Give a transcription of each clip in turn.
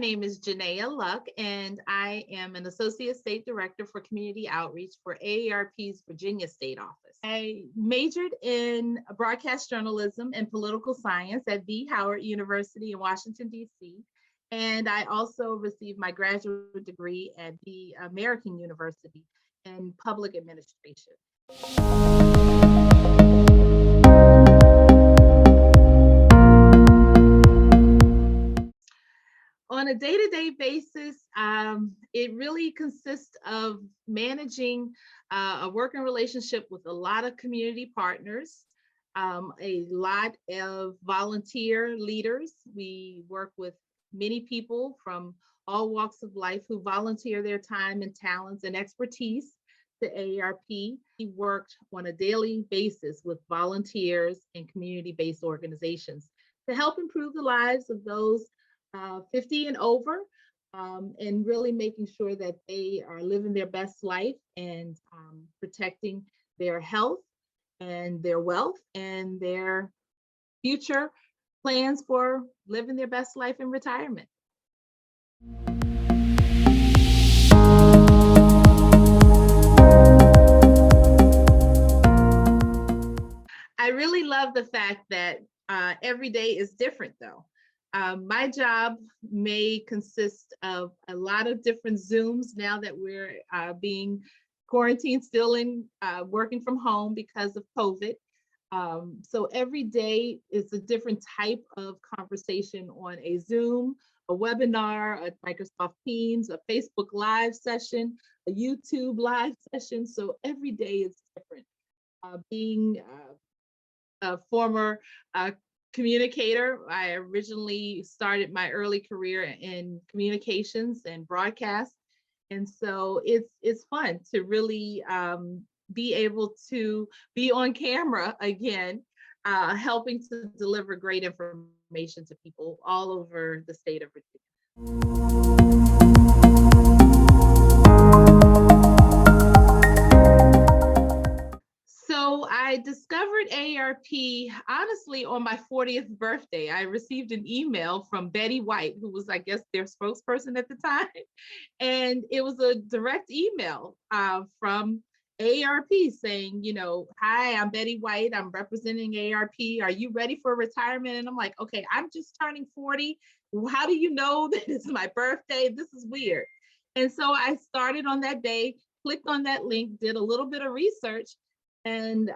name is Genea Luck, and I am an Associate State Director for Community Outreach for AARP's Virginia State Office. I majored in broadcast journalism and political science at the Howard University in Washington, D.C., and I also received my graduate degree at the American University in public administration. On a day-to-day basis, it really consists of managing a working relationship with a lot of community partners, a lot of volunteer leaders. We work with many people from all walks of life who volunteer their time and talents and expertise to AARP. We worked on a daily basis with volunteers and community-based organizations to help improve the lives of those 50 and over, and really making sure that they are living their best life and protecting their health and their wealth and their future plans for living their best life in retirement. I really love the fact that every day is different though. My job may consist of a lot of different Zooms now that we're being quarantined, still in working from home because of COVID. So every day is a different type of conversation on a Zoom, a webinar, a Microsoft Teams, a Facebook Live session, a YouTube Live session. So every day is different. Being a former communicator, I originally started my early career in communications and broadcast. And so it's fun to really be able to be on camera again, helping to deliver great information to people all over the state of Virginia. So I discovered AARP honestly on my 40th birthday. I received an email from Betty White, who was, I guess, their spokesperson at the time. And it was a direct email from AARP saying, you know, hi, I'm Betty White. I'm representing AARP. Are you ready for retirement? And I'm like, okay, I'm just turning 40. How do you know that it's my birthday? This is weird. And so I started on that day, clicked on that link, did a little bit of research, and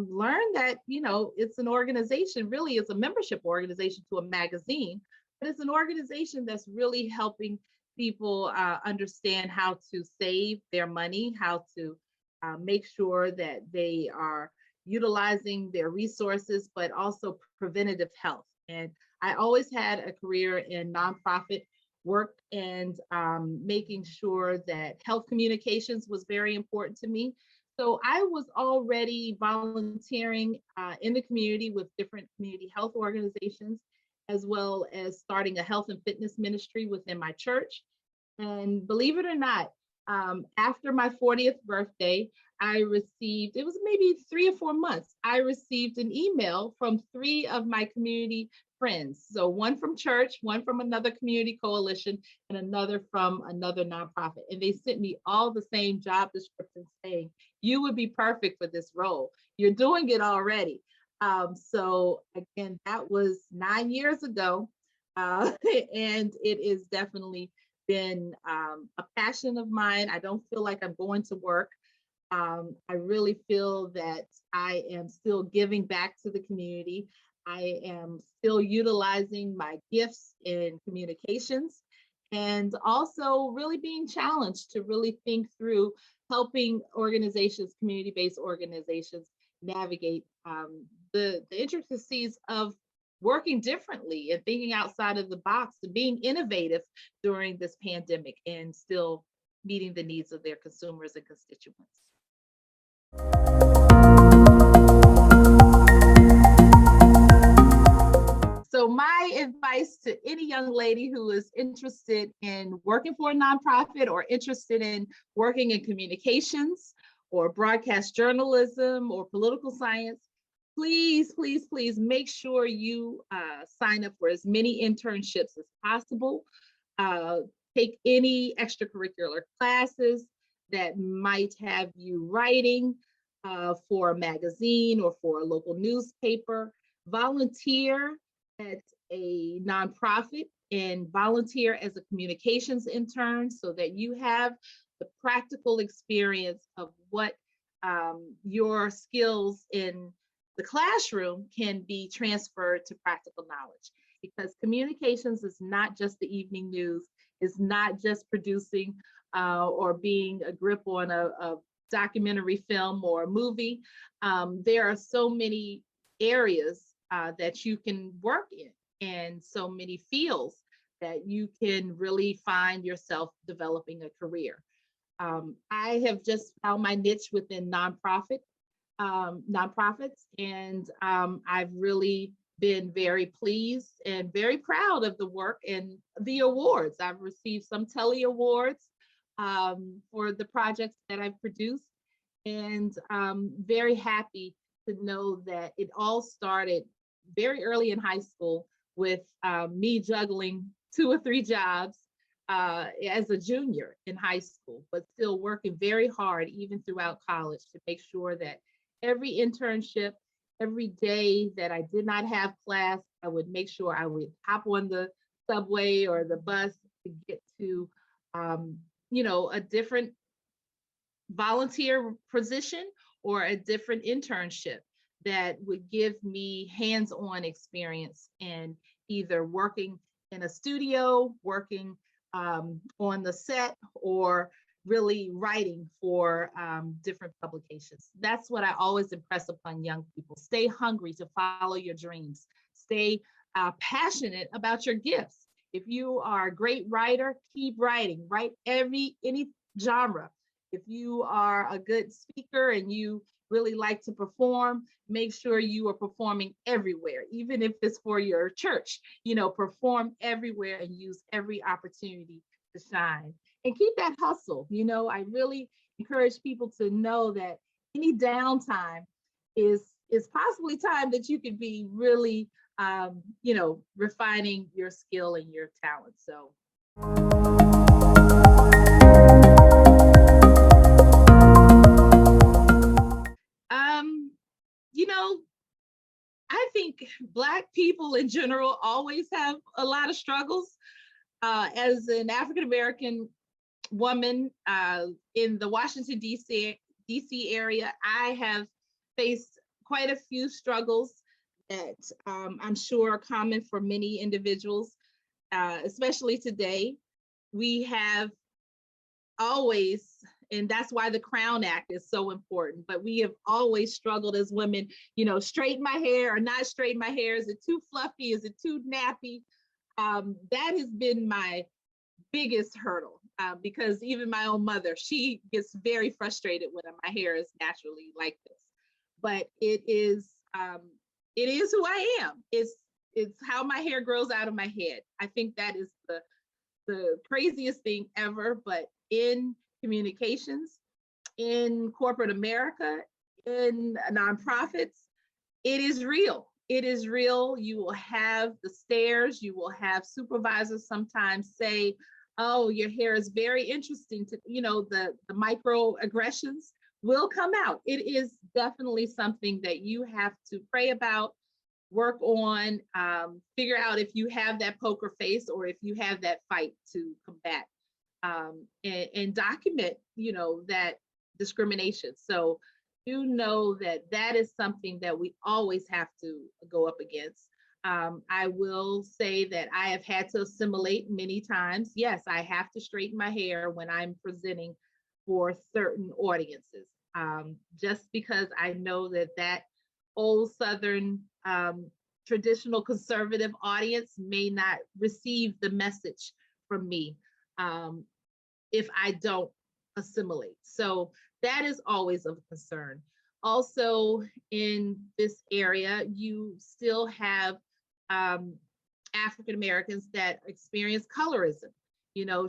learned that, you know, it's an organization, really it's a membership organization to a magazine, but it's an organization that's really helping people understand how to save their money, how to make sure that they are utilizing their resources, but also preventative health. And I always had a career in nonprofit work, and making sure that health communications was very important to me. So I was already volunteering in the community with different community health organizations, as well as starting a health and fitness ministry within my church. And believe it or not, after my 40th birthday, I received, it was maybe 3 or 4 months, I received an email from 3 of my community friends. So one from church, one from another community coalition, and another from another nonprofit. And they sent me all the same job descriptions saying, you would be perfect for this role. You're doing it already. So again, that was 9 years ago. And it is definitely been a passion of mine. I don't feel like I'm going to work. I really feel that I am still giving back to the community. I am still utilizing my gifts in communications, and also really being challenged to really think through helping organizations, community-based organizations, navigate the intricacies of working differently and thinking outside of the box and being innovative during this pandemic and still meeting the needs of their consumers and constituents. So my advice to any young lady who is interested in working for a nonprofit or interested in working in communications or broadcast journalism or political science, please, please, please make sure you sign up for as many internships as possible. uh, take any extracurricular classes that might have you writing for a magazine or for a local newspaper. Volunteer at a nonprofit and volunteer as a communications intern so that you have the practical experience of what your skills in the classroom can be transferred to practical knowledge, because communications is not just the evening news, is not just producing or being a grip on a documentary film or a movie. There are so many areas that you can work in, and so many fields that you can really find yourself developing a career. I have just found my niche within nonprofits, and I've really been very pleased and very proud of the work and the awards. I've received some Telly Awards for the projects that I've produced, and very happy to know that it all started very early in high school with me juggling 2 or 3 jobs as a junior in high school, but still working very hard even throughout college to make sure that every internship, every day that I did not have class, I would make sure I would hop on the subway or the bus to get to, um, a different volunteer position or a different internship that would give me hands-on experience in either working in a studio, working on the set, or really writing for different publications. That's what I always impress upon young people. Stay hungry to follow your dreams. Stay passionate about your gifts. If you are a great writer, keep writing. Write any genre. If you are a good speaker and you really like to perform, make sure you are performing everywhere, even if it's for your church. Perform everywhere and use every opportunity to shine. And keep that hustle. I really encourage people to know that any downtime is possibly time that you could be really refining your skill and your talent. So um, you know, I think Black people in general always have a lot of struggles. As an African American woman in the Washington, D.C. area, I have faced quite a few struggles that I'm sure are common for many individuals, especially today. We have always, and that's why the Crown Act is so important, but we have always struggled as women, straighten my hair or not straighten my hair. Is it too fluffy? Is it too nappy? That has been my biggest hurdle because even my own mother, she gets very frustrated when my hair is naturally like this. But it is who I am. It's how my hair grows out of my head. I think that is the craziest thing ever. But in communications, in corporate America, in nonprofits, it is real. It is real. You will have the stares. You will have supervisors sometimes say, "Oh, your hair is very interesting." The microaggressions will come out. It is definitely something that you have to pray about, work on, figure out if you have that poker face or if you have that fight to combat, and document, that discrimination. So you know that is something that we always have to go up against. I will say that I have had to assimilate many times. Yes, I have to straighten my hair when I'm presenting for certain audiences, just because I know that old Southern traditional conservative audience may not receive the message from me um, if I don't assimilate. So that is always of concern. Also, in this area, you still have um, African Americans that experience colorism.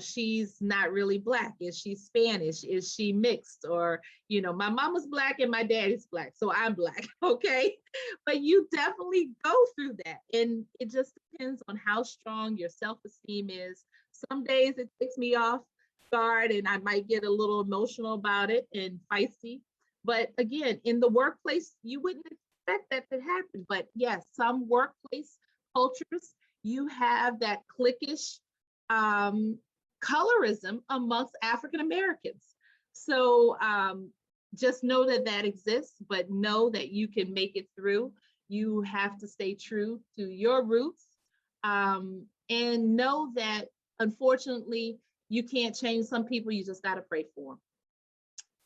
she's not really Black. Is she Spanish? Is she mixed? Or, my mama's Black and my daddy's Black, so I'm Black. Okay. But you definitely go through that. And it just depends on how strong your self-esteem is. Some days it takes me off guard and I might get a little emotional about it and feisty. But again, in the workplace, you wouldn't expect that to happen. But yes, some workplace cultures, you have that cliquish um, colorism amongst African Americans. So just know that that exists, but know that you can make it through. You have to stay true to your roots, and know that unfortunately you can't change some people. You just got to pray for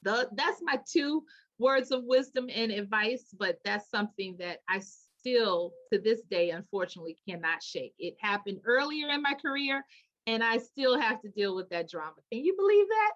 them. That's my two words of wisdom and advice, but that's something that I still to this day unfortunately cannot shake. It happened earlier in my career and I still have to deal with that drama. Can you believe that?